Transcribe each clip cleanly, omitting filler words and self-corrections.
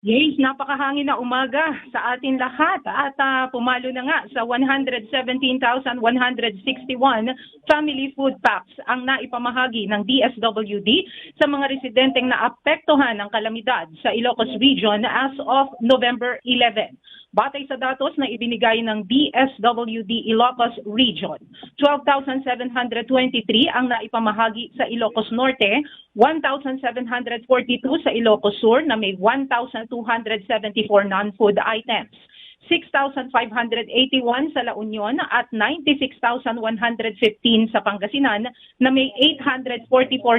Yes, napakahangin na umaga sa atin lahat at pumalo na nga sa 117,161 family food packs ang naipamahagi ng DSWD sa mga residenteng naapektuhan ng kalamidad sa Ilocos Region as of November 11. Batay sa datos na ibinigay ng DSWD Ilocos Region, 12,723 ang naipamahagi sa Ilocos Norte, 1,742 sa Ilocos Sur na may 1,274 non-food items, 6,581 sa La Union at 96,115 sa Pangasinan na may 844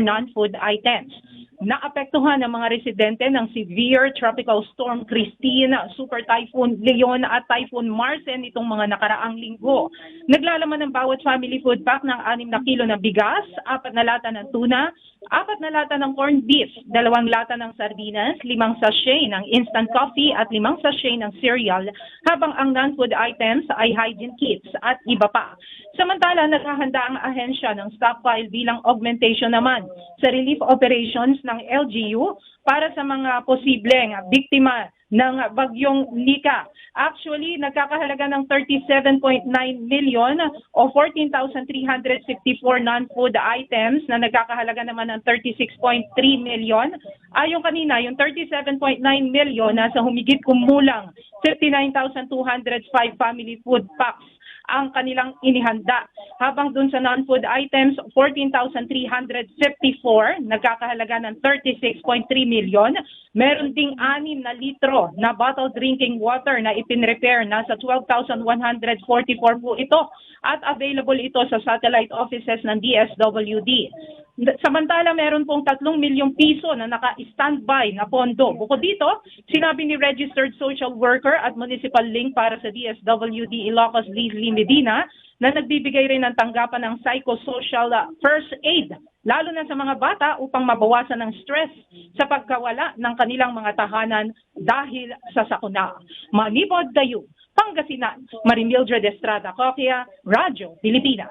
non-food items. Naapektuhan ng mga residente ng severe tropical storm Christine, super typhoon Leon at typhoon Marcen itong mga nakaraang linggo. Naglalaman ng bawat family food pack ng 6 na kilo na bigas, 4 na lata ng tuna, 4 na lata ng corned beef, 2 lata ng sardinas, 5 sachet ng instant coffee at 5 sachet ng cereal, habang ang non-food items ay hygiene kits at iba pa. Samantala, naghahanda ang ahensya ng stockpile bilang augmentation naman sa relief operations ng LGU para sa mga posibleng biktima ng bagyong Nika. Actually, nagkakahalaga ng 37.9 million o 14,354 non-food items na nagkakahalaga naman ng 36.3 million. Ayon kanina, yung 37.9 million nasa humigit kumulang 59,205 family food packs ang kanilang inihanda. Habang dun sa non-food items, 14,354, nagkakahalaga ng 36.3 million. Meron ding 6 na litro na bottled drinking water na ipinrepair. Nasa 12,144 po ito at available ito sa satellite offices ng DSWD. Samantala, meron pong 3 milyong piso na naka-standby na pondo. Bukod dito, sinabi ni Registered Social Worker at Municipal Link para sa DSWD Ilocos Leslie Medina na nagbibigay rin ng tanggapan ng psychosocial first aid, lalo na sa mga bata upang mabawasan ng stress sa pagkawala ng kanilang mga tahanan dahil sa sakuna. Manibod Dayo, Pangasinan, Marimildred Estrada Coquia, Radyo Pilipinas.